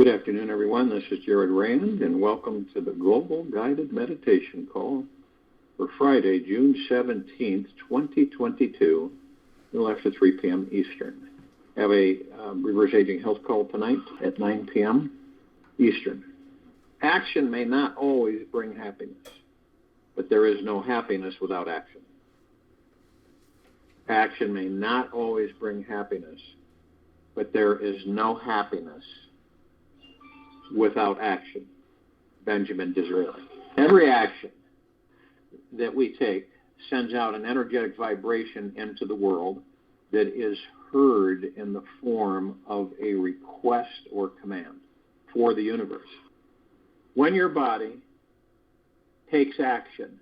Good afternoon, everyone. This is Jared Rand, and welcome to the Global Guided Meditation Call for Friday, June 17th, 2022, a little after 3 p.m. Eastern. I have a reverse aging health call tonight at 9 p.m. Eastern. Action may not always bring happiness, but there is no happiness without action. Action may not always bring happiness, but there is no happiness without action. Benjamin Disraeli. Every action that we take sends out an energetic vibration into the world that is heard in the form of a request or command for the universe. When your body takes action,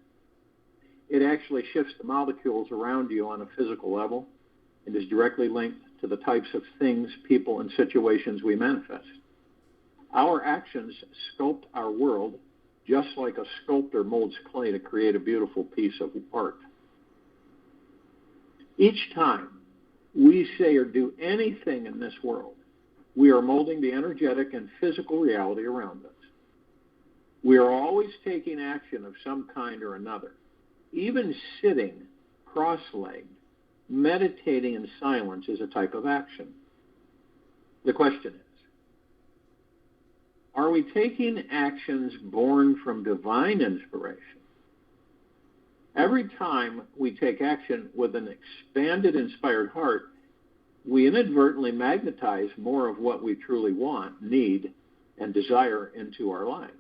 it actually shifts the molecules around you on a physical level and is directly linked to the types of things, people, and situations we manifest. Our actions sculpt our world just like a sculptor molds clay to create a beautiful piece of art. Each time we say or do anything in this world, we are molding the energetic and physical reality around us. We are always taking action of some kind or another. Even sitting cross-legged, meditating in silence is a type of action. The question is, are we taking actions born from divine inspiration? Every time we take action with an expanded, inspired heart, we inadvertently magnetize more of what we truly want, need, and desire into our lives.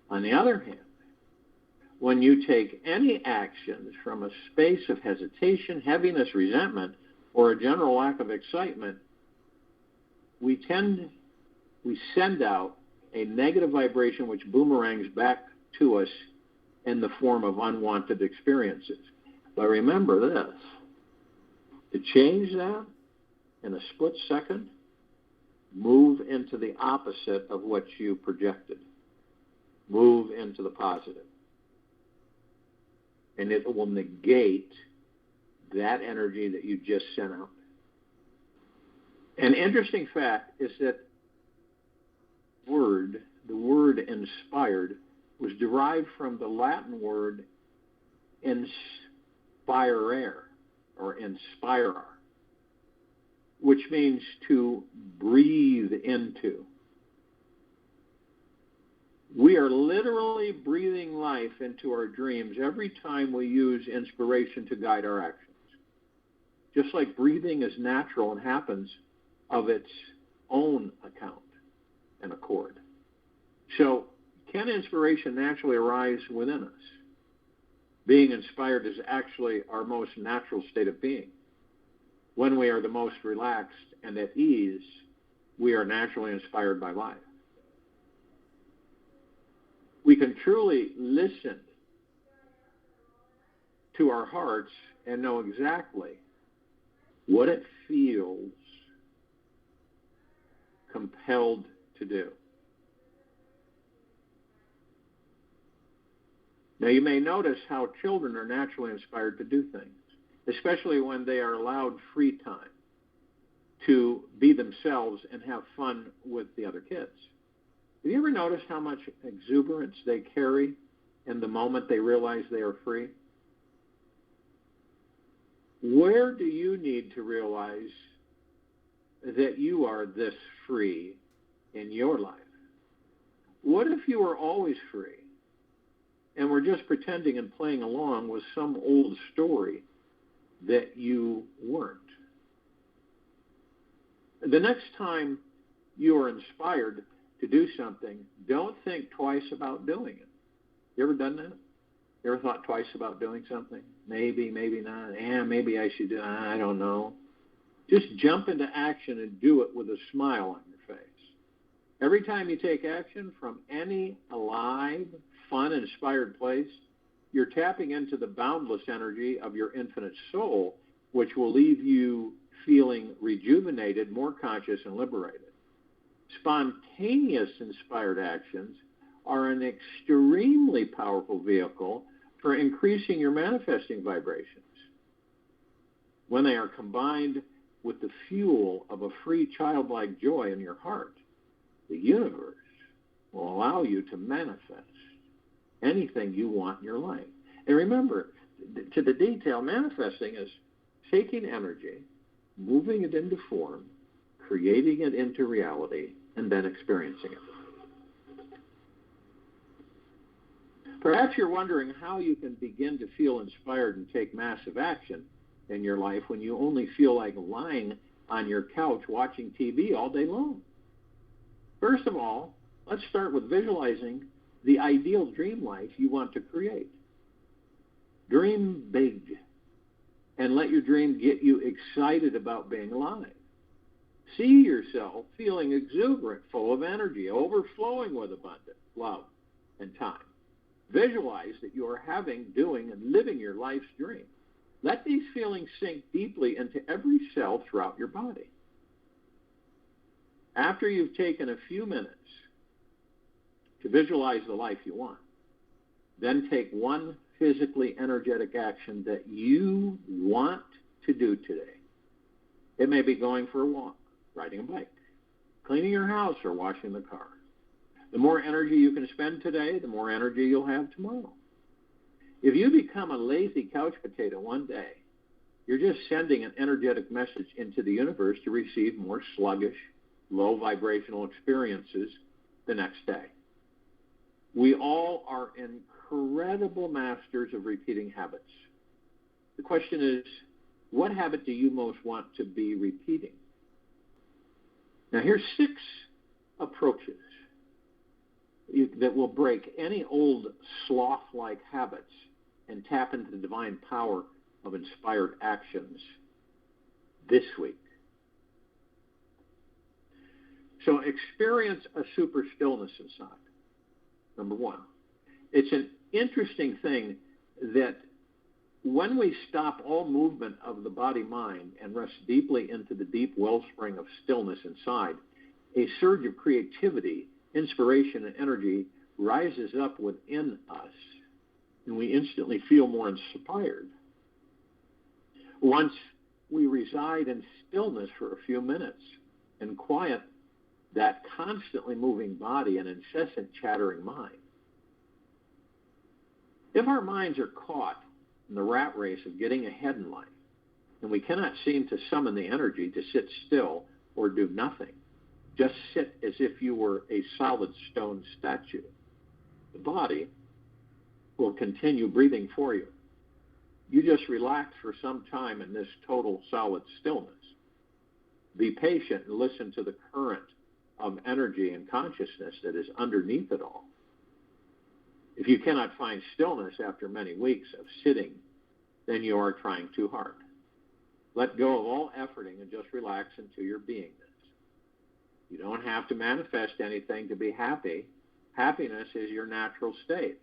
On the other hand, when you take any actions from a space of hesitation, heaviness, resentment, or a general lack of excitement, we send out a negative vibration which boomerangs back to us in the form of unwanted experiences. But remember this, to change that in a split second, move into the opposite of what you projected. Move into the positive. And it will negate that energy that you just sent out. An interesting fact is that the word inspired was derived from the Latin word inspirare, or inspire, which means to breathe into. We are literally breathing life into our dreams every time we use inspiration to guide our actions. Just like breathing is natural and happens of its own account and accord. So, can inspiration naturally arise within us? Being inspired is actually our most natural state of being. When we are the most relaxed and at ease, we are naturally inspired by life. We can truly listen to our hearts and know exactly what it feels compelled to do. Now, you may notice how children are naturally inspired to do things, especially when they are allowed free time to be themselves and have fun with the other kids. Have you ever noticed how much exuberance they carry in the moment they realize they are free? Where do you need to realize that you are this free in your life? What if you were always free and were just pretending and playing along with some old story that you weren't? The next time you are inspired to do something, don't think twice about doing it. You ever done that? You ever thought twice about doing something? Maybe, maybe not. Maybe I should do it. I don't know. Just jump into action and do it with a smile on your face. Every time you take action from any alive, fun, inspired place, you're tapping into the boundless energy of your infinite soul, which will leave you feeling rejuvenated, more conscious, and liberated. Spontaneous inspired actions are an extremely powerful vehicle for increasing your manifesting vibrations. When they are combined with the fuel of a free childlike joy in your heart, the universe will allow you to manifest anything you want in your life. And remember, to the detail, manifesting is taking energy, moving it into form, creating it into reality, and then experiencing it. Perhaps you're wondering how you can begin to feel inspired and take massive action in your life when you only feel like lying on your couch watching TV all day long. First of all, let's start with visualizing the ideal dream life you want to create. Dream big and let your dream get you excited about being alive. See yourself feeling exuberant, full of energy, overflowing with abundance, love, and time. Visualize that you are having, doing, and living your life's dream. Let these feelings sink deeply into every cell throughout your body. After you've taken a few minutes to visualize the life you want, then take one physically energetic action that you want to do today. It may be going for a walk, riding a bike, cleaning your house, or washing the car. The more energy you can spend today, the more energy you'll have tomorrow. If you become a lazy couch potato one day, you're just sending an energetic message into the universe to receive more sluggish, low vibrational experiences the next day. We all are incredible masters of repeating habits. The question is, what habit do you most want to be repeating? Now, here's 6 approaches that will break any old sloth-like habits and tap into the divine power of inspired actions this week. So experience a super stillness inside. Number 1. It's an interesting thing that when we stop all movement of the body-mind and rest deeply into the deep wellspring of stillness inside, a surge of creativity, inspiration, and energy rises up within us, and we instantly feel more inspired. Once we reside in stillness for a few minutes and quiet that constantly moving body and incessant chattering mind, if our minds are caught in the rat race of getting ahead in life, and we cannot seem to summon the energy to sit still or do nothing, just sit as if you were a solid stone statue, the body will continue breathing for you. You just relax for some time in this total solid stillness. Be patient and listen to the current of energy and consciousness that is underneath it all. If you cannot find stillness after many weeks of sitting, then you are trying too hard. Let go of all efforting and just relax into your beingness. You don't have to manifest anything to be happy. Happiness is your natural state.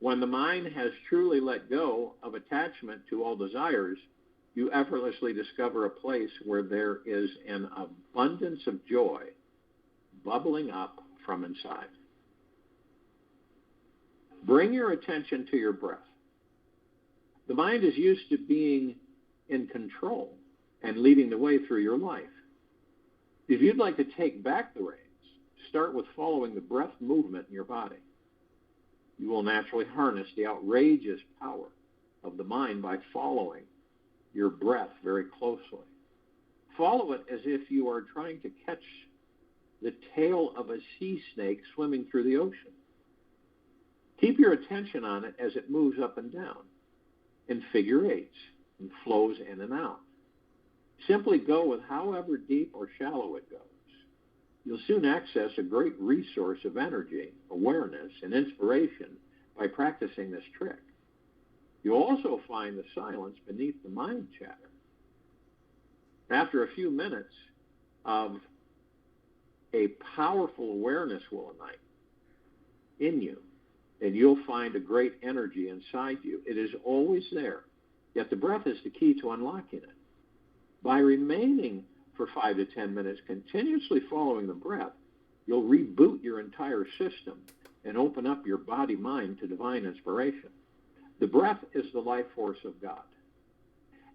When the mind has truly let go of attachment to all desires, you effortlessly discover a place where there is an abundance of joy bubbling up from inside. Bring your attention to your breath. The mind is used to being in control and leading the way through your life. If you'd like to take back the reins, start with following the breath movement in your body. You will naturally harness the outrageous power of the mind by following your breath very closely. Follow it as if you are trying to catch the tail of a sea snake swimming through the ocean. Keep your attention on it as it moves up and down in figure eights and flows in and out. Simply go with however deep or shallow it goes. You'll soon access a great resource of energy, awareness, and inspiration by practicing this trick. You'll also find the silence beneath the mind chatter. After a few minutes of a powerful awareness will ignite in you, and you'll find a great energy inside you. It is always there, yet the breath is the key to unlocking it. By remaining for 5 to 10 minutes continuously following the breath, you'll reboot your entire system and open up your body-mind to divine inspiration. The breath is the life force of God.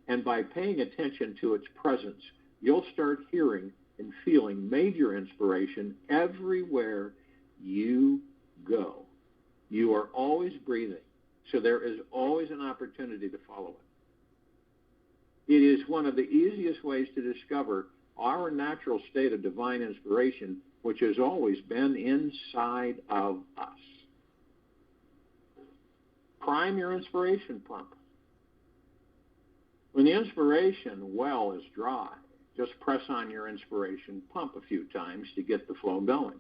And by paying attention to its presence, you'll start hearing and feeling major inspiration everywhere you go. You are always breathing, so there is always an opportunity to follow it. It is one of the easiest ways to discover our natural state of divine inspiration, which has always been inside of us. Prime your inspiration pump. When the inspiration well is dry, just press on your inspiration pump a few times to get the flow going.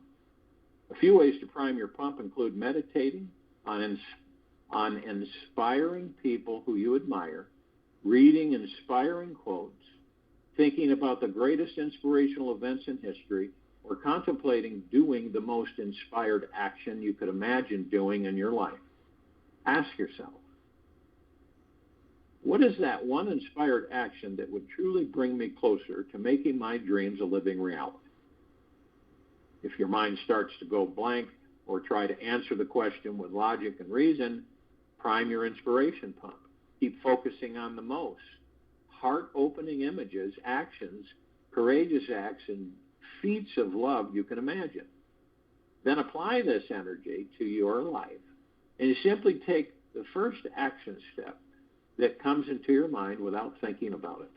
A few ways to prime your pump include meditating on inspiring people who you admire, reading inspiring quotes, thinking about the greatest inspirational events in history, or contemplating doing the most inspired action you could imagine doing in your life. Ask yourself, what is that one inspired action that would truly bring me closer to making my dreams a living reality? If your mind starts to go blank or try to answer the question with logic and reason, prime your inspiration pump. Keep focusing on the most heart-opening images, actions, courageous acts, and feats of love you can imagine. Then apply this energy to your life, and you simply take the first action step that comes into your mind without thinking about it.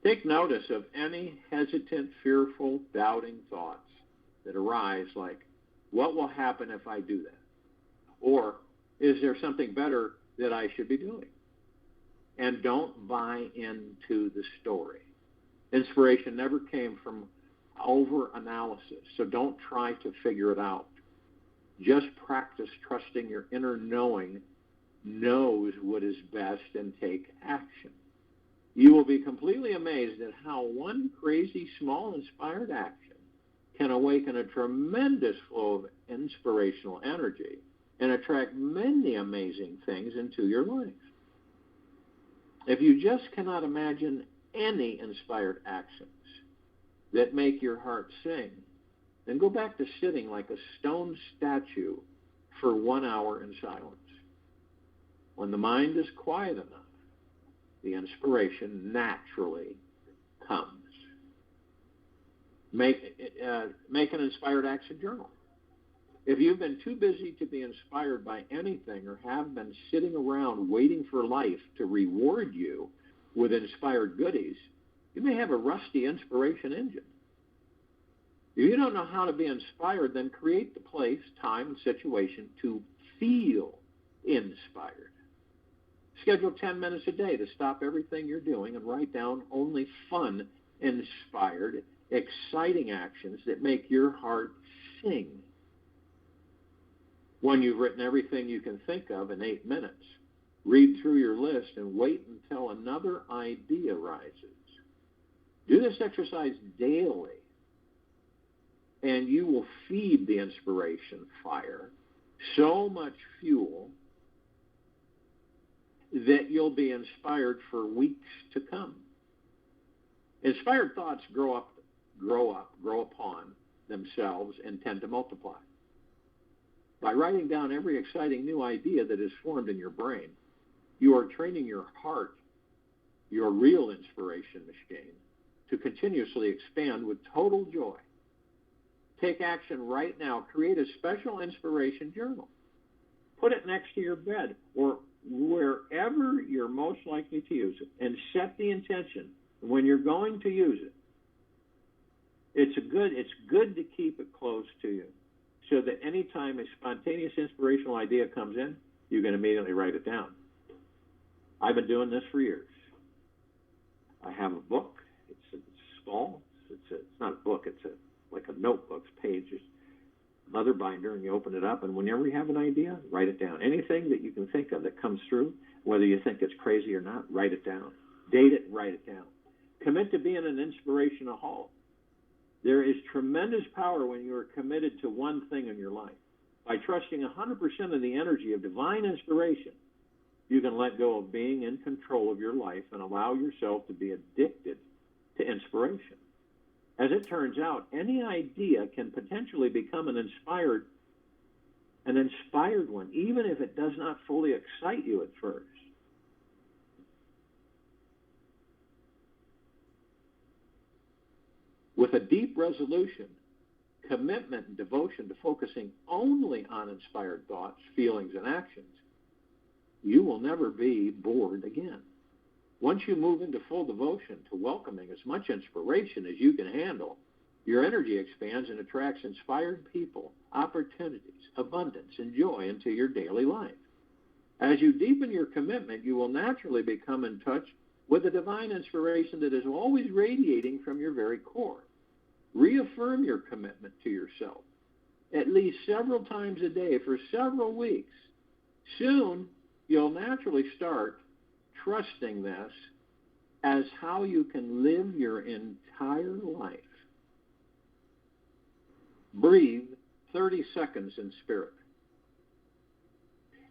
Take notice of any hesitant, fearful, doubting thoughts that arise, like, what will happen if I do that? Or, is there something better that I should be doing? And don't buy into the story. Inspiration never came from over-analysis, so don't try to figure it out. Just practice trusting your inner knowing knows what is best and take action. You will be completely amazed at how one crazy, small, inspired action can awaken a tremendous flow of inspirational energy and attract many amazing things into your life. If you just cannot imagine any inspired actions that make your heart sing, then go back to sitting like a stone statue for 1 hour in silence. When the mind is quiet enough, the inspiration naturally comes. Make an inspired action journal. If you've been too busy to be inspired by anything or have been sitting around waiting for life to reward you with inspired goodies, you may have a rusty inspiration engine. If you don't know how to be inspired, then create the place, time, and situation to feel inspired. Schedule 10 minutes a day to stop everything you're doing and write down only fun, inspired, exciting actions that make your heart sing. When you've written everything you can think of in 8 minutes, read through your list and wait until another idea rises. Do this exercise daily, and you will feed the inspiration fire so much fuel that you'll be inspired for weeks to come. Inspired thoughts grow upon themselves and tend to multiply. By writing down every exciting new idea that is formed in your brain, you are training your heart, your real inspiration machine, to continuously expand with total joy. Take action right now. Create a special inspiration journal. Put it next to your bed or wherever you're most likely to use it, and set the intention when you're going to use it. It's good to keep it close to you, so that any time a spontaneous inspirational idea comes in, you can immediately write it down. I've been doing this for years. I have a book. It's small. It's not a book. It's like a notebook, pages, leather binder, and you open it up, and whenever you have an idea, write it down. Anything that you can think of that comes through, whether you think it's crazy or not, write it down. Date it and write it down. Commit to being an inspirationaholic. There is tremendous power when you are committed to one thing in your life. By trusting 100% of the energy of divine inspiration, you can let go of being in control of your life and allow yourself to be addicted to inspiration. As it turns out, any idea can potentially become an inspired one, even if it does not fully excite you at first. With a deep resolution, commitment, and devotion to focusing only on inspired thoughts, feelings, and actions, you will never be bored again. Once you move into full devotion to welcoming as much inspiration as you can handle, your energy expands and attracts inspired people, opportunities, abundance, and joy into your daily life. As you deepen your commitment, you will naturally become in touch with the divine inspiration that is always radiating from your very core. Reaffirm your commitment to yourself at least several times a day for several weeks. Soon, you'll naturally start trusting this as how you can live your entire life. Breathe 30 seconds in spirit.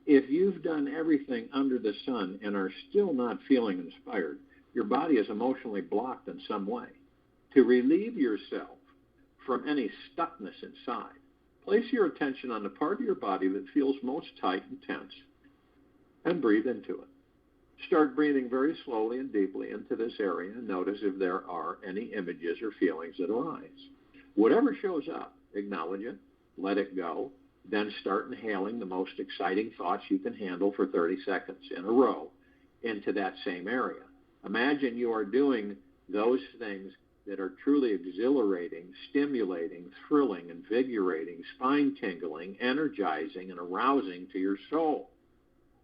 If you've done everything under the sun and are still not feeling inspired, your body is emotionally blocked in some way. To relieve yourself from any stuckness inside, place your attention on the part of your body that feels most tight and tense, and breathe into it. Start breathing very slowly and deeply into this area and notice if there are any images or feelings that arise. Whatever shows up, acknowledge it, let it go, then start inhaling the most exciting thoughts you can handle for 30 seconds in a row into that same area. Imagine you are doing those things that are truly exhilarating, stimulating, thrilling, invigorating, spine-tingling, energizing, and arousing to your soul.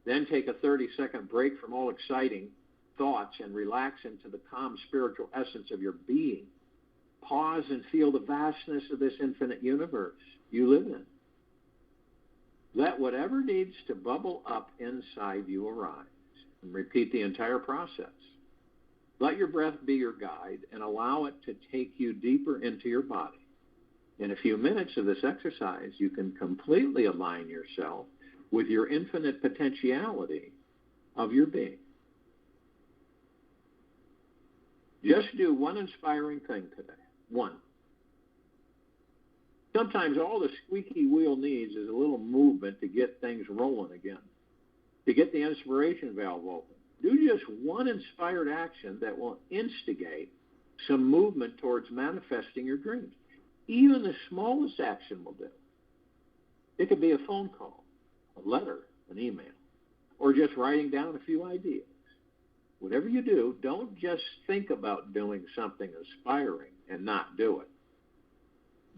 Then take a 30-second break from all exciting thoughts and relax into the calm spiritual essence of your being. Pause and feel the vastness of this infinite universe you live in. Let whatever needs to bubble up inside you arise, and repeat the entire process. Let your breath be your guide and allow it to take you deeper into your body. In a few minutes of this exercise, you can completely align yourself with your infinite potentiality of your being. Just do one inspiring thing today. One. Sometimes all the squeaky wheel needs is a little movement to get things rolling again, to get the inspiration valve open. Do just one inspired action that will instigate some movement towards manifesting your dreams. Even the smallest action will do. It could be a phone call, a letter, an email, or just writing down a few ideas. Whatever you do, don't just think about doing something inspiring and not do it.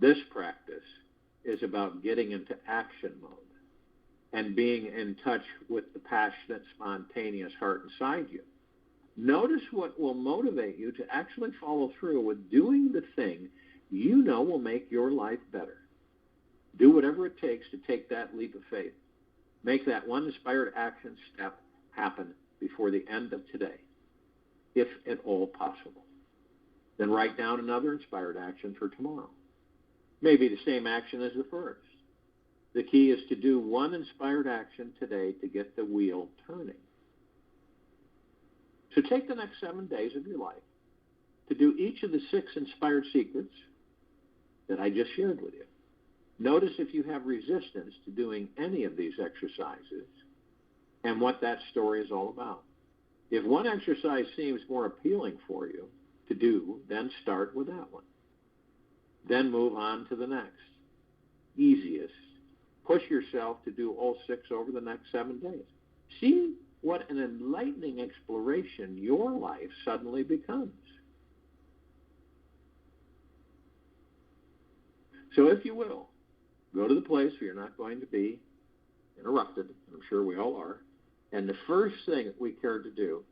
This practice is about getting into action mode and being in touch with the passionate, spontaneous heart inside you. Notice what will motivate you to actually follow through with doing the thing you know will make your life better. Do whatever it takes to take that leap of faith. Make that one inspired action step happen before the end of today, if at all possible. Then write down another inspired action for tomorrow. Maybe the same action as the first. The key is to do one inspired action today to get the wheel turning. So take the next 7 days of your life to do each of the 6 inspired secrets that I just shared with you. Notice if you have resistance to doing any of these exercises and what that story is all about. If one exercise seems more appealing for you to do, then start with that one. Then move on to the next, easiest. Push yourself to do all 6 over the next 7 days. See what an enlightening exploration your life suddenly becomes. So if you will, go to the place where you're not going to be interrupted. I'm sure we all are. And the first thing that we care to do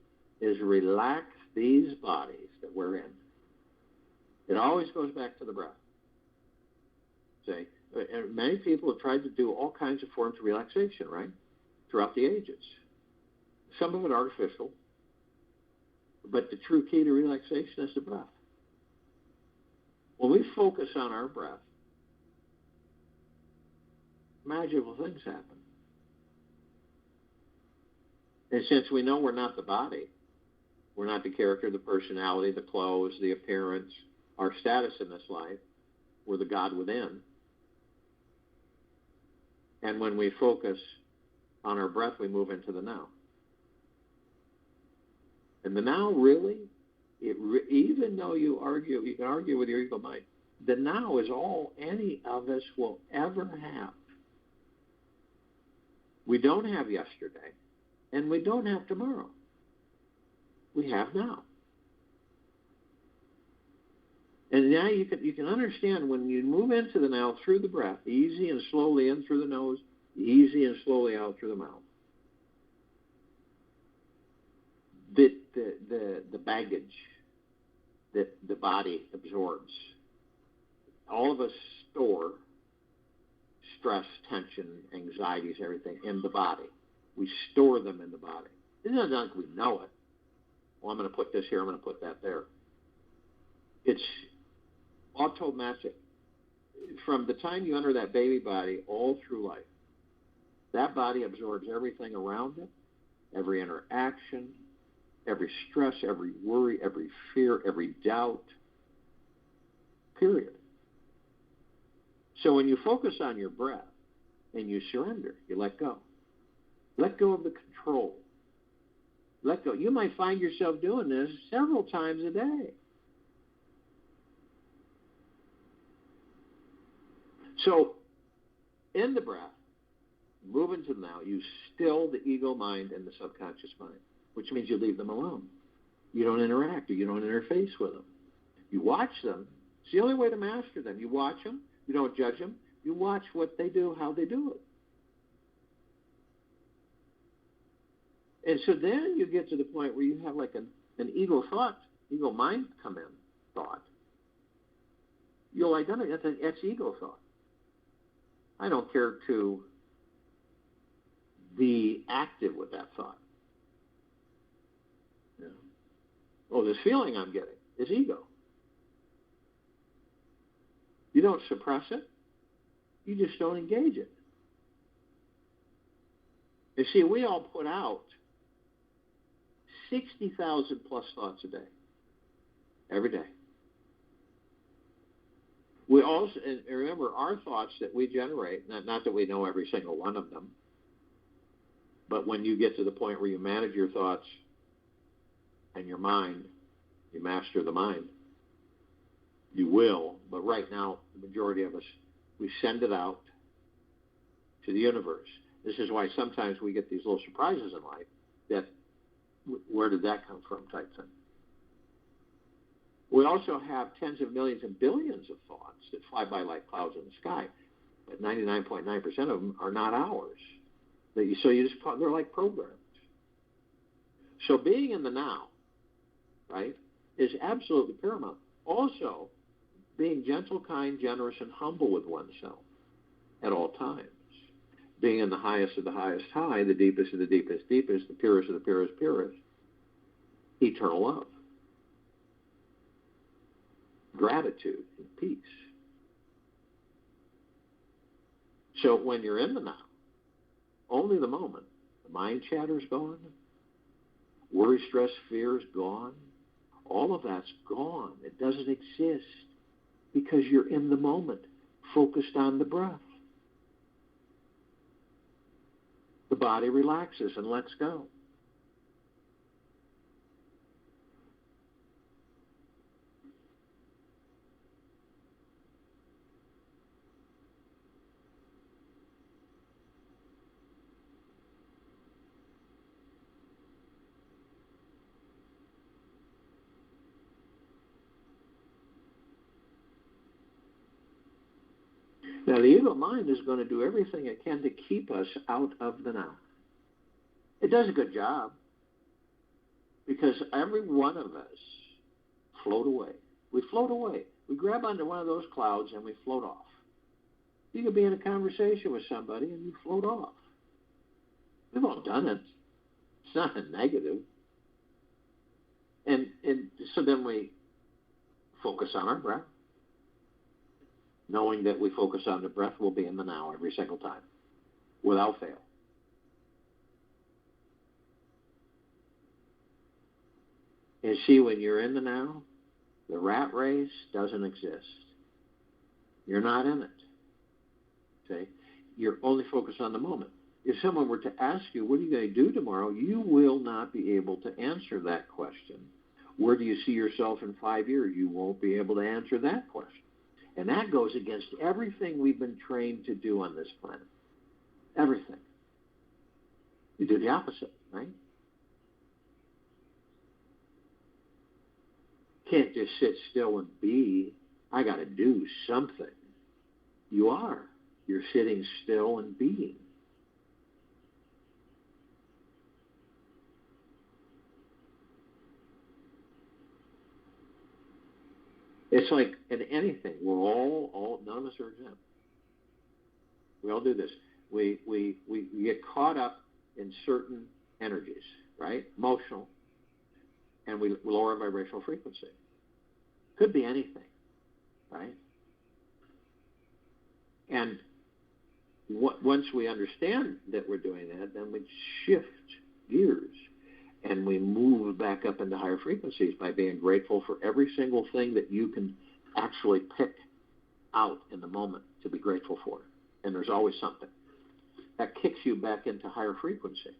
is relax these bodies that we're in. It always goes back to the breath. See? And many people have tried to do all kinds of forms of relaxation, right? Throughout the ages. Some of it artificial. But the true key to relaxation is the breath. When we focus on our breath, magical things happen. And since we know we're not the body, we're not the character, the personality, the clothes, the appearance, our status in this life, we're the God within. And when we focus on our breath, we move into the now. And the now really Even though you can argue with your ego mind, the now is all any of us will ever have. We don't have yesterday, and we don't have tomorrow. We have now. And now you can understand when you move into the now through the breath, easy and slowly in through the nose, easy and slowly out through the mouth. The baggage that the body absorbs. All of us store stress, tension, anxieties, everything in the body. We store them in the body. It's not like we know it. Well, I'm going to put this here, I'm going to put that there. It's automatic. From the time you enter that baby body all through life, that body absorbs everything around it, every interaction, every stress, every worry, every fear, every doubt, period. So when you focus on your breath and you surrender, you let go. Let go of the control. Let go. You might find yourself doing this several times a day. So in the breath, move into the now, you still the ego mind and the subconscious mind, which means you leave them alone. You don't interact or you don't interface with them. You watch them. It's the only way to master them. You watch them. You don't judge them. You watch what they do, how they do it. And so then you get to the point where you have like an ego thought, ego mind come in, thought. You'll identify, that's ego thought. I don't care to be active with that thought. Yeah. Oh, this feeling I'm getting is ego. You don't suppress it. You just don't engage it. You see, we all put out 60,000 plus thoughts a day, every day. We also, and remember, our thoughts that we generate, not that we know every single one of them, but when you get to the point where you manage your thoughts and your mind, you master the mind, you will. But right now, the majority of us, we send it out to the universe. This is why sometimes we get these little surprises in life that, where did that come from type thing. We also have tens of millions and billions of thoughts that fly by like clouds in the sky, but 99.9% of them are not ours. So you just, they're like programs. So being in the now, right, is absolutely paramount. Also, being gentle, kind, generous, and humble with oneself at all times. Being in the highest of the highest high, the deepest of the deepest deepest, the purest of the purest purest. Eternal love. Gratitude and peace. So when you're in the now, only the moment, the mind chatter's gone, worry, stress, fear is gone, all of that's gone. It doesn't exist because you're in the moment, focused on the breath. The body relaxes and lets go. Now, the ego mind is going to do everything it can to keep us out of the now. It does a good job because every one of us float away. We float away. We grab onto one of those clouds and we float off. You could be in a conversation with somebody and you float off. We've all done it. It's not a negative. And so then we focus on our breath, knowing that we focus on the breath, we'll be in the now every single time, without fail. And see, when you're in the now, the rat race doesn't exist. You're not in it. See? You're only focused on the moment. If someone were to ask you, what are you going to do tomorrow, you will not be able to answer that question Where do you see yourself in 5 years? You won't be able to answer that question. And that goes against everything we've been trained to do on this planet. Everything. You do the opposite, right? Can't just sit still and be. I got to do something. You are. You're sitting still and being. It's like in anything, we're all none of us are exempt. We all do this. We get caught up in certain energies, right? Emotional, and we lower our vibrational frequency. Could be anything, right? And once we understand that we're doing that, then we shift gears and we move back up into higher frequencies by being grateful for every single thing that you can actually pick out in the moment to be grateful for. And there's always something that kicks you back into higher frequency.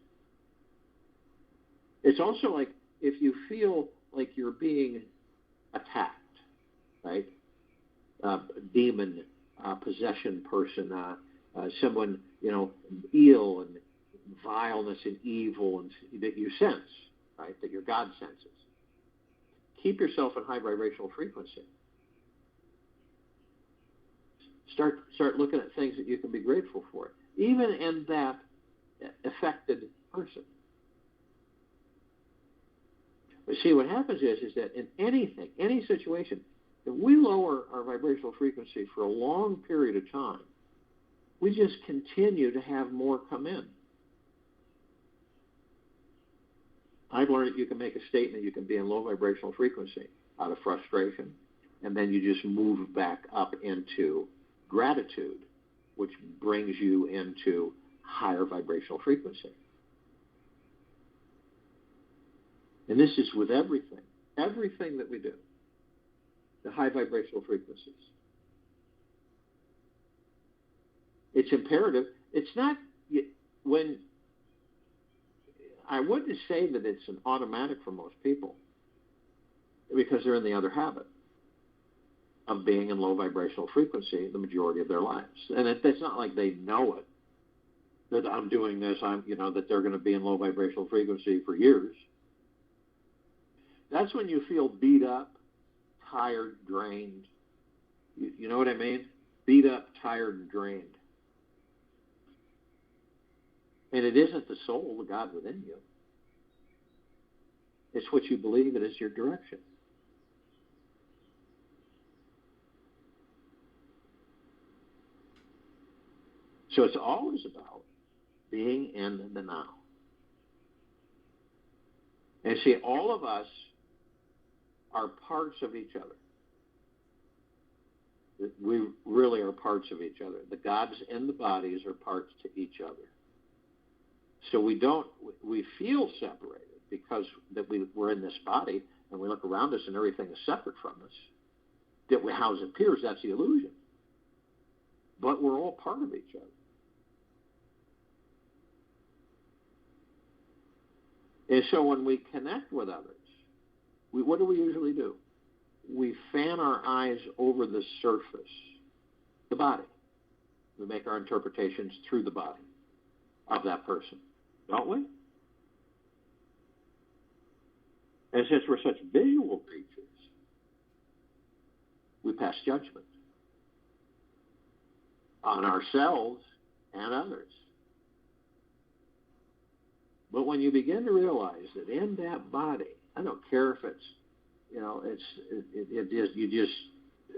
It's also like if you feel like you're being attacked, right? Demon, possession person, someone, ill and vileness and evil and that you sense, right? That your God senses. Keep yourself in high vibrational frequency. Start looking at things that you can be grateful for, even in that affected person. But see, what happens is that in anything, any situation, if we lower our vibrational frequency for a long period of time, we just continue to have more come in. I've learned that you can make a statement, you can be in low vibrational frequency out of frustration, and then you just move back up into gratitude, which brings you into higher vibrational frequency. And this is with everything that we do, the high vibrational frequencies. It's imperative. It's not when I wouldn't say that it's an automatic for most people because they're in the other habit of being in low vibrational frequency the majority of their lives. And it's not like they know it, that I'm doing this, that they're going to be in low vibrational frequency for years. That's when you feel beat up, tired, drained. You know what I mean? Beat up, tired, and drained. And it isn't the soul, the God within you. It's what you believe it is your direction. So it's always about being in the now. And see, all of us are parts of each other. We really are parts of each other. The gods in the bodies are parts to each other. So we feel separated because that we're in this body and we look around us and everything is separate from us. How it appears, that's the illusion. But we're all part of each other. And so when we connect with others, what do we usually do? We fan our eyes over the surface, the body. We make our interpretations through the body of that person, don't we? And since we're such visual creatures, we pass judgment on ourselves and others. But when you begin to realize that in that body, I don't care if it's, you just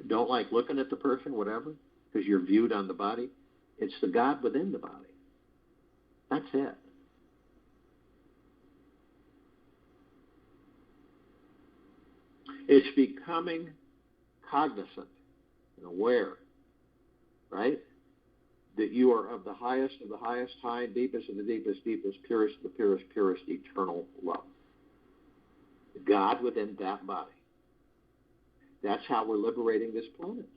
don't like looking at the person, whatever, because you're viewed on the body. It's the God within the body. That's it. It's becoming cognizant and aware, right? That you are of the highest, high, deepest of the deepest, purest of the purest, eternal love. God within that body. That's how we're liberating this planet.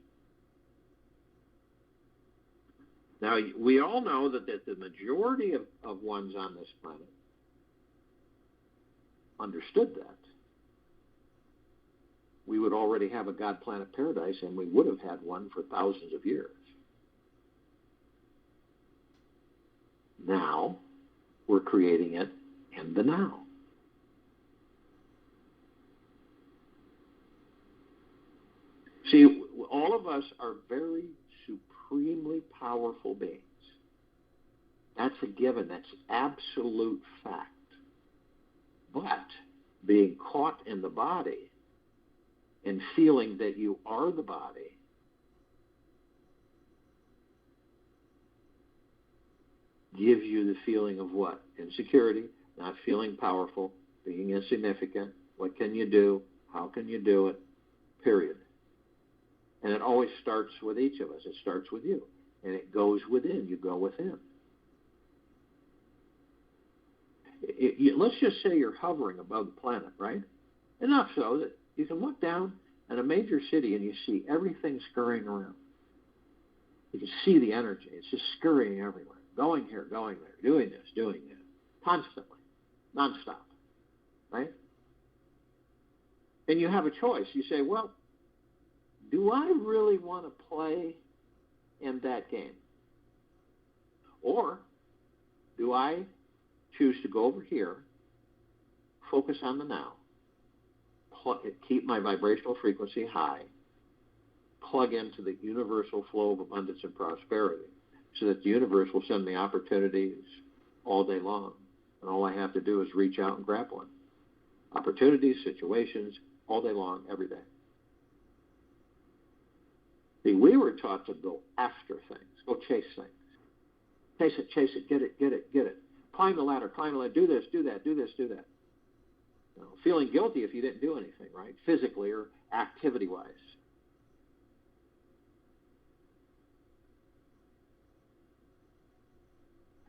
Now, we all know that the majority of ones on this planet understood that. we would already have a God planet paradise, and we would have had one for thousands of years. Now, we're creating it in the now. See, all of us are very supremely powerful beings. That's a given. That's absolute fact. But being caught in the body and feeling that you are the body gives you the feeling of what? Insecurity, not feeling powerful, being insignificant. What can you do? How can you do it? Period. And it always starts with each of us. It starts with you. And it goes within. You go within. Let's just say you're hovering above the planet, right? Enough so that you can look down at a major city and you see everything scurrying around. You can see the energy. It's just scurrying everywhere. Going here, going there, doing this, doing that. Constantly. Nonstop. Right? And you have a choice. You say, well, do I really want to play in that game? Or do I choose to go over here, focus on the now, keep my vibrational frequency high, plug into the universal flow of abundance and prosperity so that the universe will send me opportunities all day long. And all I have to do is reach out and grab one. Opportunities, situations, all day long, every day. See, we were taught to go after things, go chase things. Chase it, get it, get it, get it. Climb the ladder, do this, do that, do this, do that. You know, feeling guilty if you didn't do anything, right? Physically or activity-wise.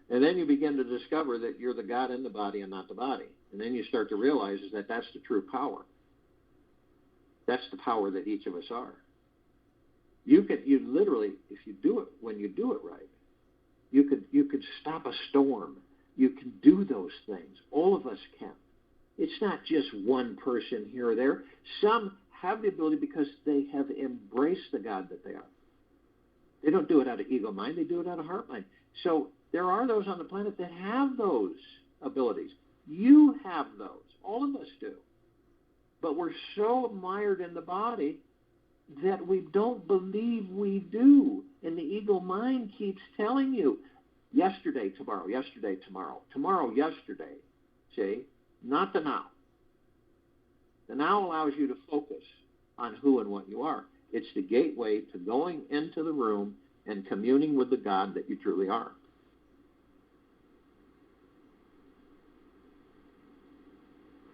And then you begin to discover that you're the God in the body and not the body. And then you start to realize that that's the true power. That's the power that each of us are. You literally, if you do it, when you do it right, you could stop a storm. You can do those things. All of us can. It's not just one person here or there. Some have the ability because they have embraced the God that they are. They don't do it out of ego mind. They do it out of heart mind. So there are those on the planet that have those abilities. You have those. All of us do. But we're so mired in the body that we don't believe we do. And the ego mind keeps telling you, yesterday, tomorrow, yesterday, tomorrow, yesterday. See? Not the now. The now allows you to focus on who and what you are. It's the gateway to going into the room and communing with the God that you truly are.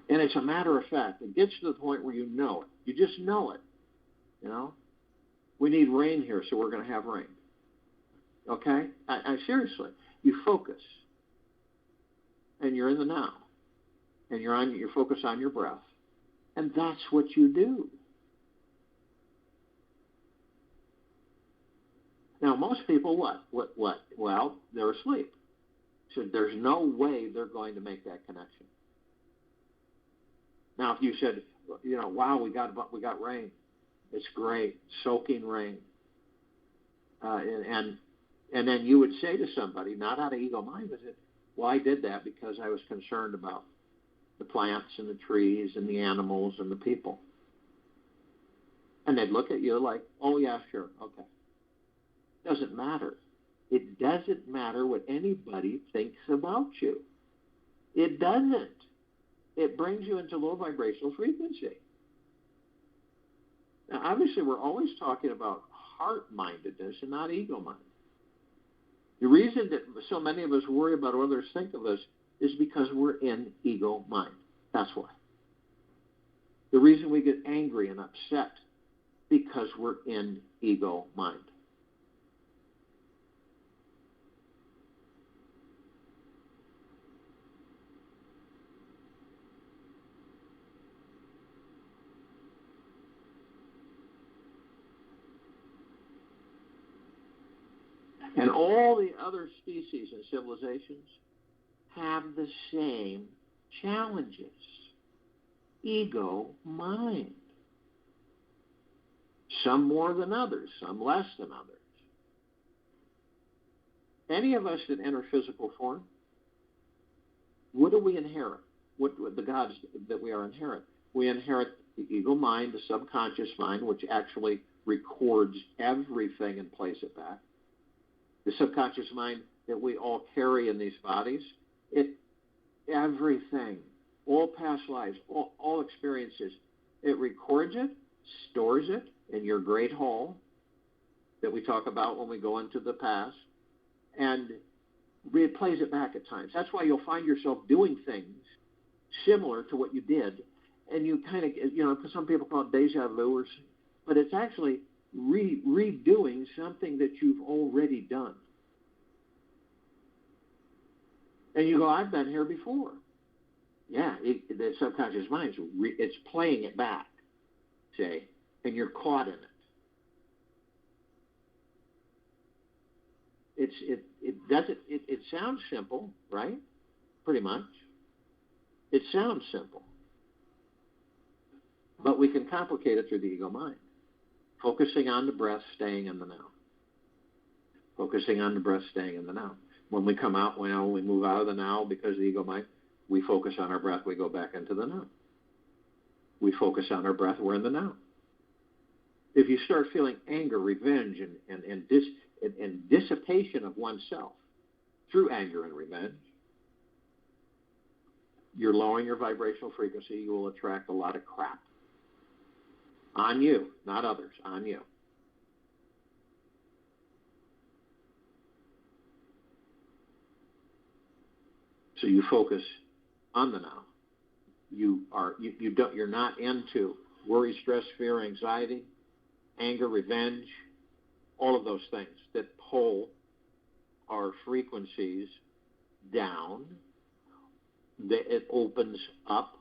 And it's a matter of fact. It gets to the point where you know it. You just know it. You know? We need rain here, so we're going to have rain. Okay? I seriously. You focus. And you're in the now. And you're focused on your breath. And that's what you do. Now, most people, what? Well, they're asleep. So there's no way they're going to make that connection. Now, if you said, wow, we got rain. It's great, soaking rain. And then you would say to somebody, not out of ego mind, but well, I did that because I was concerned about the plants and the trees and the animals and the people. And they'd look at you like, oh, yeah, sure, okay. Doesn't matter. It doesn't matter what anybody thinks about you. It doesn't. It brings you into low vibrational frequency. Now, obviously, we're always talking about heart-mindedness and not ego-minded. The reason that so many of us worry about what others think of us is because we're in ego mind. That's why. The reason we get angry and upset because we're in ego mind. And all the other species and civilizations have the same challenges. Ego mind. Some more than others, some less than others. Any of us that enter physical form, what do we inherit? What the gods that we are inherit? We inherit the ego mind, the subconscious mind, which actually records everything and plays it back. The subconscious mind that we all carry in these bodies, everything, all past lives, all experiences, it records it, stores it in your great hall that we talk about when we go into the past, and replays it back at times. That's why you'll find yourself doing things similar to what you did, and you kind of, because some people call it deja vu, but it's actually redoing something that you've already done. And you go, I've been here before. Yeah, the subconscious mind, it's playing it back, say, and you're caught in it. It sounds simple, right? Pretty much. It sounds simple. But we can complicate it through the ego mind. Focusing on the breath, staying in the now. Focusing on the breath, staying in the now. When we come out, when we move out of the now because of the ego mind, we focus on our breath, we go back into the now. We focus on our breath, we're in the now. If you start feeling anger, revenge, and dissipation of oneself through anger and revenge, you're lowering your vibrational frequency. You will attract a lot of crap. On you, not others, on you. So you focus on the now. You're not into worry, stress, fear, anxiety, anger, revenge, all of those things that pull our frequencies down. It opens up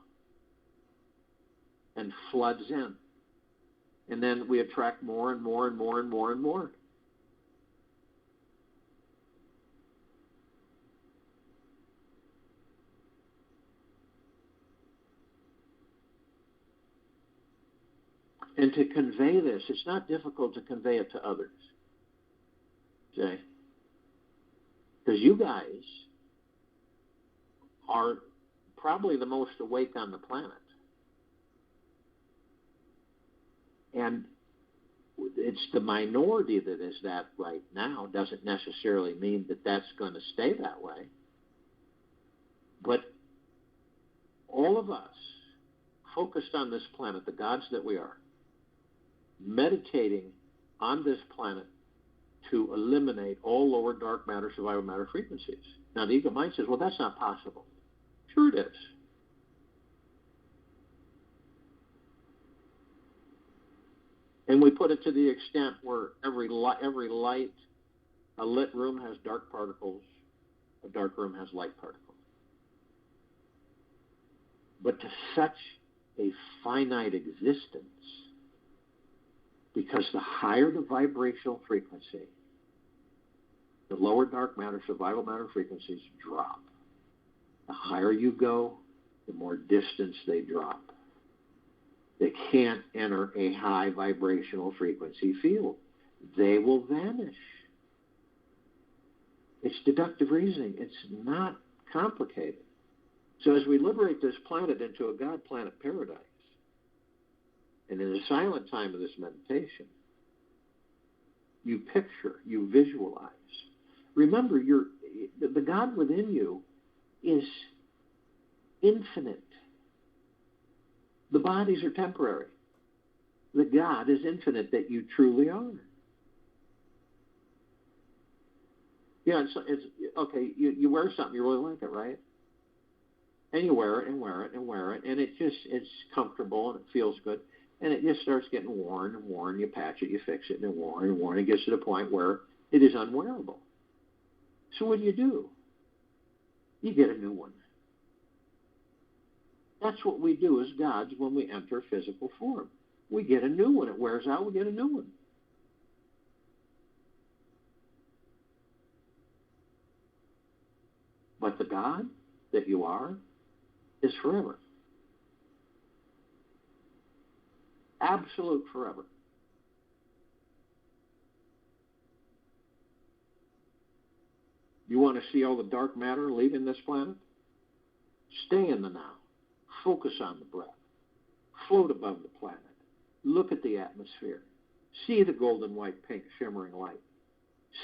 and floods in. And then we attract more and more and more and more and more. And to convey this, it's not difficult to convey it to others. Okay? Because you guys are probably the most awake on the planet. And it's the minority that is that right now. Doesn't necessarily mean that that's going to stay that way. But all of us focused on this planet, the gods that we are, meditating on this planet to eliminate all lower dark matter, survival matter frequencies. Now the ego mind says, well, that's not possible. Sure it is. And we put it to the extent where every light, a lit room has dark particles, a dark room has light particles. But to such a finite existence, because the higher the vibrational frequency, the lower dark matter, survival matter frequencies drop. The higher you go, the more distance they drop. They can't enter a high vibrational frequency field. They will vanish. It's deductive reasoning. It's not complicated. So as we liberate this planet into a God planet paradise, and in the silent time of this meditation, you picture, you visualize. Remember, the God within you is infinite. The bodies are temporary. The God is infinite that you truly are. Yeah, it's okay, you wear something, you really like it, right? And you wear it and wear it and wear it, and it's comfortable and it feels good. And it just starts getting worn and worn. You patch it, you fix it, and it's worn and worn. It gets to the point where it is unwearable. So what do? You get a new one. That's what we do as gods when we enter physical form. We get a new one. It wears out, we get a new one. But the God that you are is forever. Absolute forever. You want to see all the dark matter leaving this planet? Stay in the now. Focus on the breath. Float above the planet. Look at the atmosphere. See the golden, white, pink, shimmering light.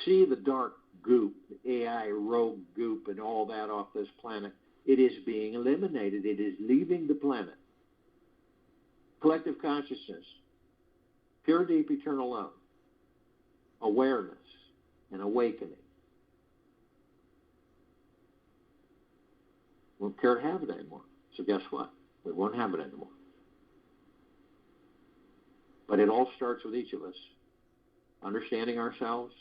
See the dark goop, the AI rogue goop and all that off this planet. It is being eliminated. It is leaving the planet. Collective consciousness, pure, deep, eternal love, awareness, and awakening. We don't care to have it anymore. So guess what? We won't have it anymore. But it all starts with each of us understanding ourselves,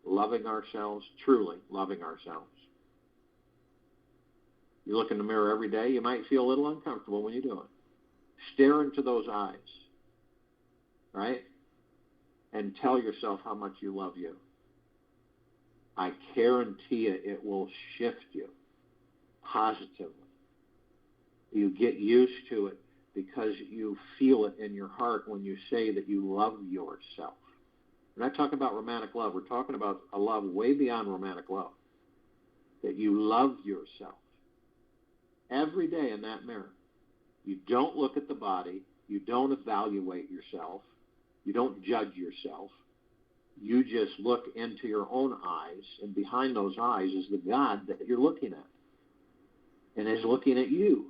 loving ourselves, truly loving ourselves. You look in the mirror every day, you might feel a little uncomfortable when you do it. Stare into those eyes, right? And tell yourself how much you love you. I guarantee you it will shift you positively. You get used to it because you feel it in your heart when you say that you love yourself. We're not talking about romantic love. We're talking about a love way beyond romantic love. That you love yourself. Every day in that mirror. You don't look at the body. You don't evaluate yourself. You don't judge yourself. You just look into your own eyes, and behind those eyes is the God that you're looking at. And is looking at you.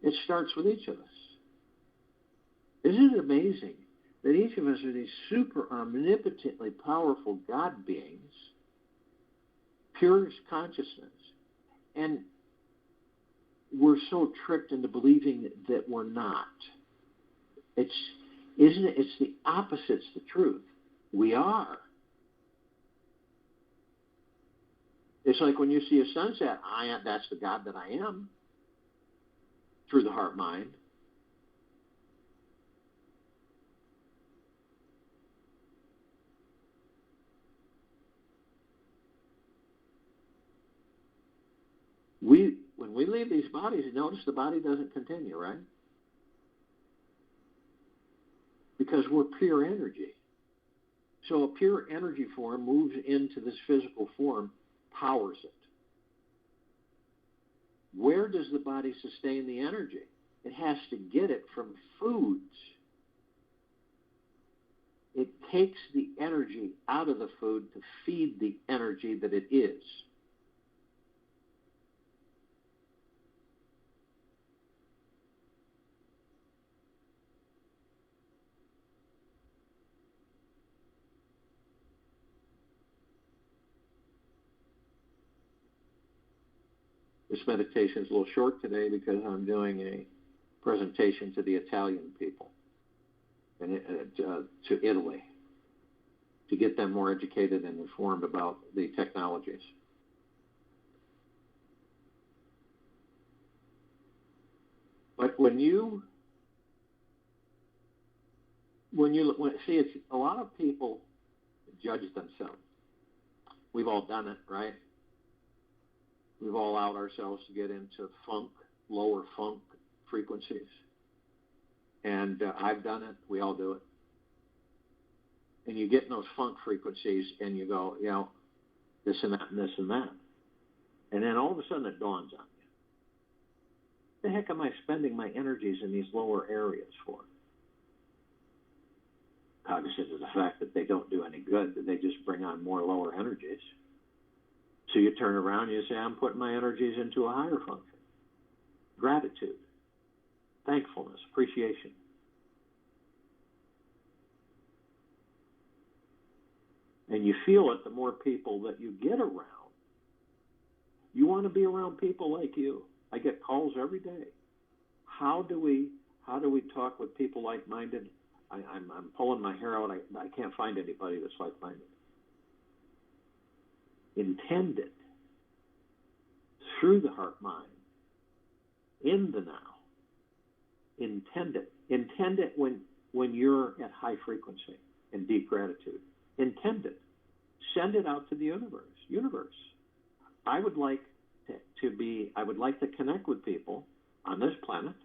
It starts with each of us. Isn't it amazing that each of us are these super omnipotently powerful God beings, purest consciousness, and we're so tricked into believing that we're not. It's the opposite, it's the truth. We are. It's like when you see a sunset, that's the God that I am, through the heart mind. When we leave these bodies, notice the body doesn't continue, right? Because we're pure energy. So a pure energy form moves into this physical form, powers it. Where does the body sustain the energy? It has to get it from foods. It takes the energy out of the food to feed the energy that it is. This meditation is a little short today because I'm doing a presentation to the Italian people and to Italy to get them more educated and informed about the technologies. But when see, it's a lot of people judge themselves. We've all done it, right? We've all allowed ourselves to get into lower funk frequencies. And I've done it. We all do it. And you get in those funk frequencies and you go, this and that and this and that. And then all of a sudden it dawns on you. The heck am I spending my energies in these lower areas for? Cognizant of the fact that they don't do any good, that they just bring on more lower energies. So you turn around and you say, I'm putting my energies into a higher function. Gratitude, thankfulness, appreciation. And you feel it the more people that you get around. You want to be around people like you. I get calls every day. How do we talk with people like-minded? I'm pulling my hair out. I can't find anybody that's like-minded. Intend it through the heart mind, in the now. Intend it. Intend it when you're at high frequency and deep gratitude. Intend it. Send it out to the universe. I would like to connect with people on this planet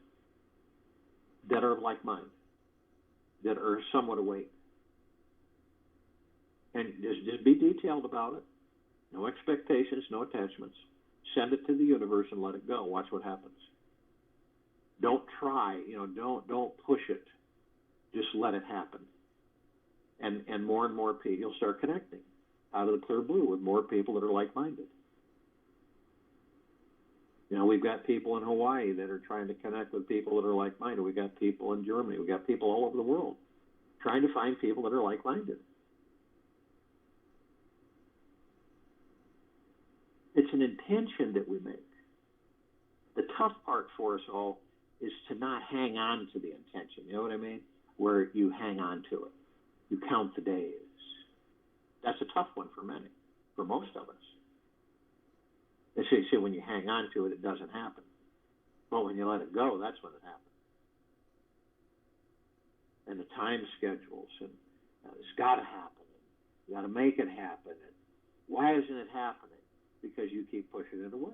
that are of like mind, that are somewhat awake. And just be detailed about it. No expectations, no attachments. Send it to the universe and let it go. Watch what happens. Don't try, don't push it. Just let it happen. And more people, you'll start connecting out of the clear blue with more people that are like-minded. We've got people in Hawaii that are trying to connect with people that are like-minded. We've got people in Germany. We've got people all over the world trying to find people that are like-minded. It's an intention that we make. The tough part for us all is to not hang on to the intention. You know what I mean? Where you hang on to it. You count the days. That's a tough one for many, for most of us. They say when you hang on to it, it doesn't happen. But when you let it go, that's when it happens. And the time schedules, and it's got to happen. You got to make it happen. And why isn't it happening? Because you keep pushing it away.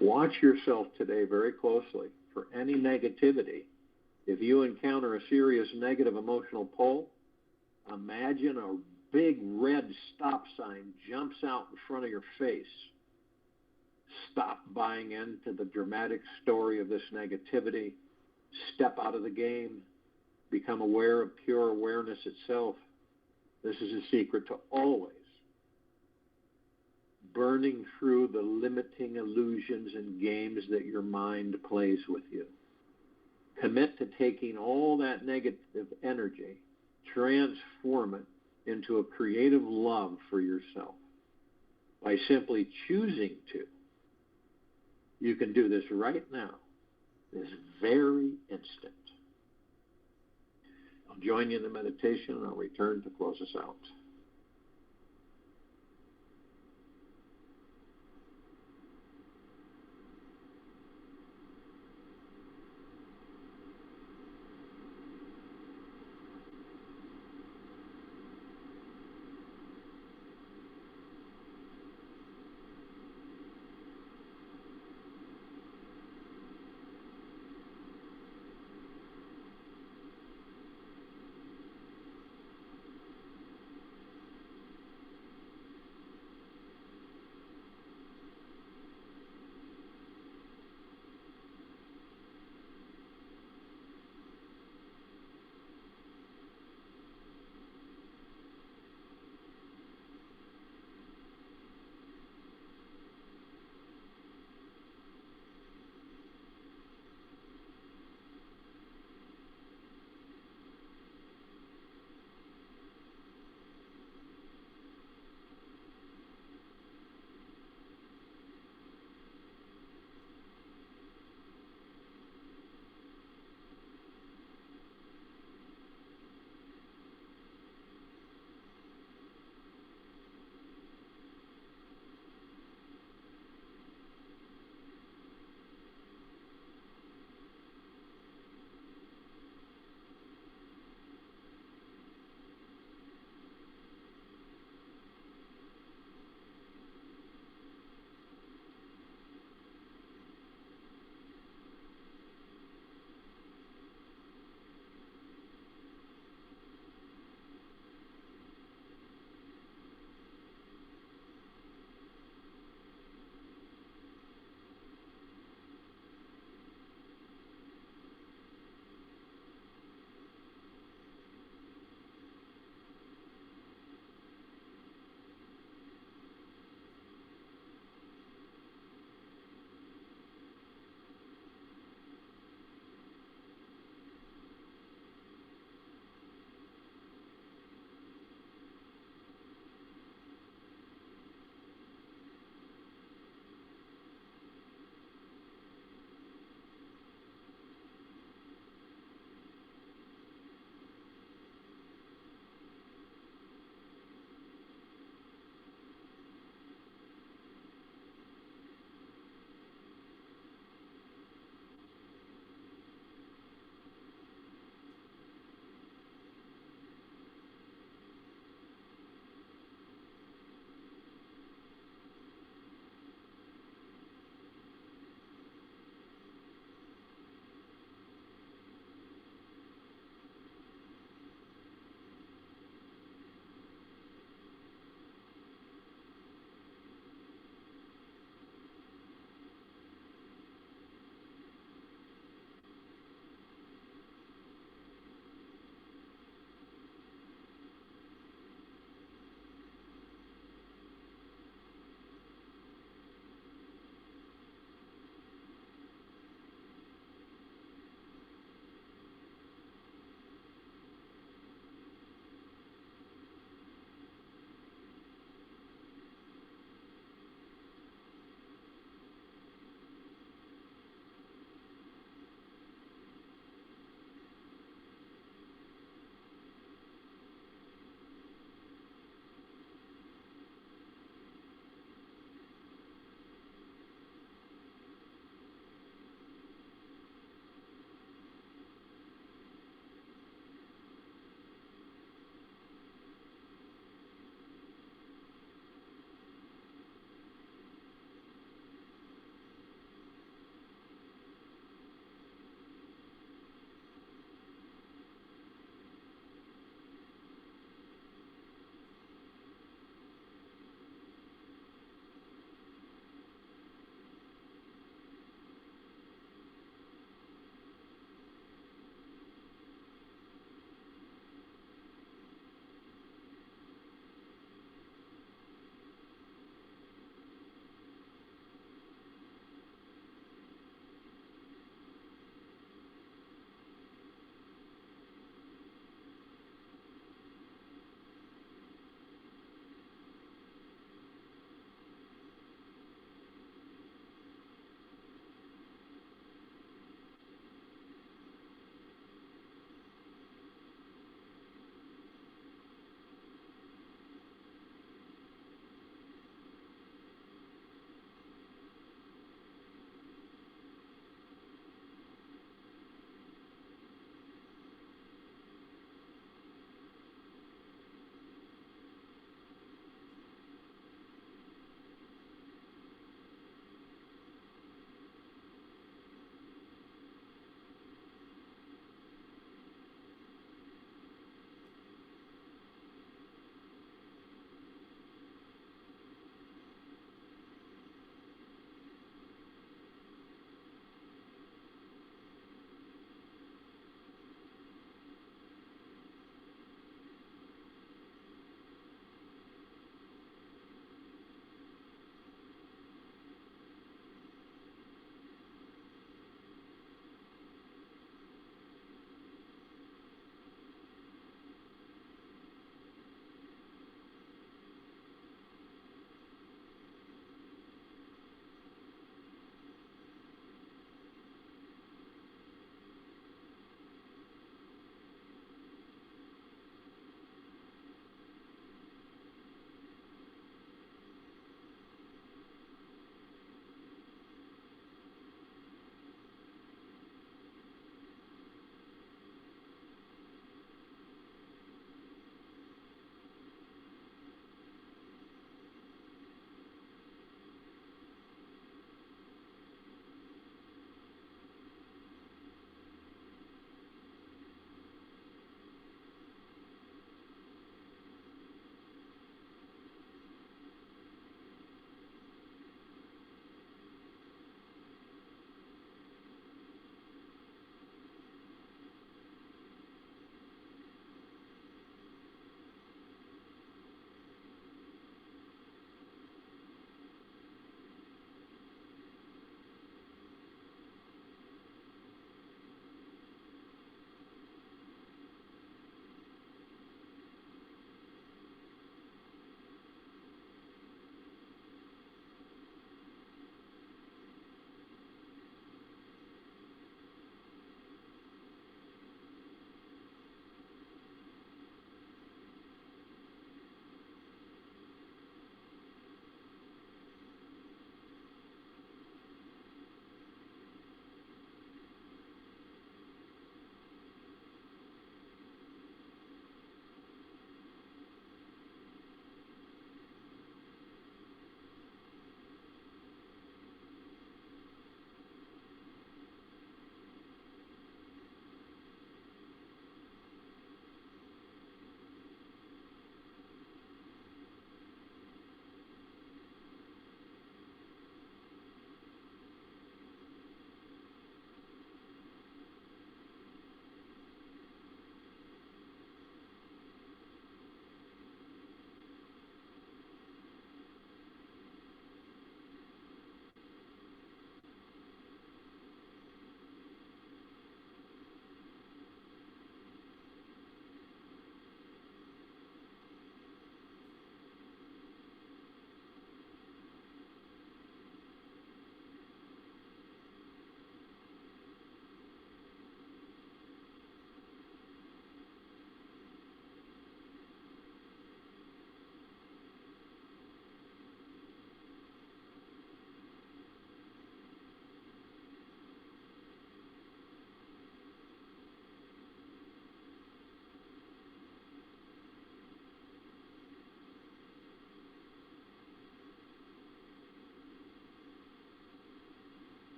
Watch yourself today very closely for any negativity. If you encounter a serious negative emotional pull, imagine a big red stop sign jumps out in front of your face. Stop buying into the dramatic story of this negativity. Step out of the game. Become aware of pure awareness itself. This is a secret to always burning through the limiting illusions and games that your mind plays with you. Commit to taking all that negative energy, transform it into a creative love for yourself. By simply choosing to, you can do this right now, this very instant. I'll join you in the meditation and I'll return to close us out.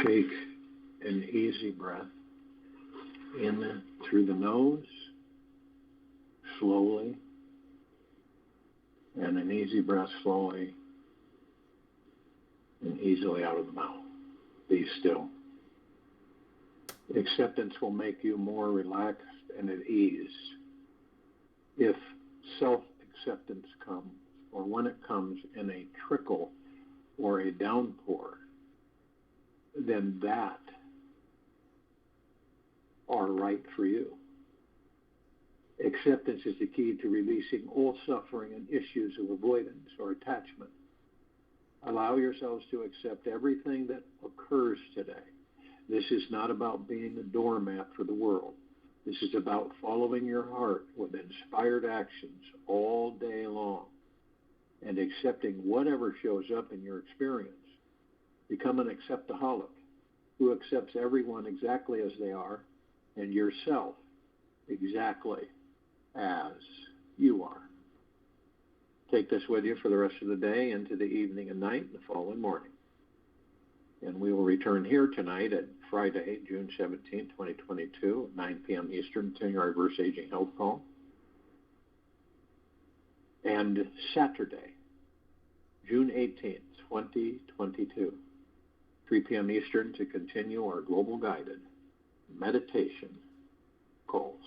Take an easy breath in through the nose, slowly, and an easy breath slowly and easily out of the mouth. Be still. Acceptance will make you more relaxed and at ease. If self-acceptance comes, or when it comes in a trickle or a downpour, then that are right for you. Acceptance is the key to releasing all suffering and issues of avoidance or attachment. Allow yourselves to accept everything that occurs today. This is not about being a doormat for the world. This is about following your heart with inspired actions all day long and accepting whatever shows up in your experience. Become an acceptaholic who accepts everyone exactly as they are and yourself exactly as you are. Take this with you for the rest of the day, into the evening and night, and the following morning. And we will return here tonight at Friday, June 17, 2022, at 9 p.m. Eastern, 10-year reverse aging health call. And Saturday, June 18, 2022, 3 p.m. Eastern, to continue our global guided meditation calls.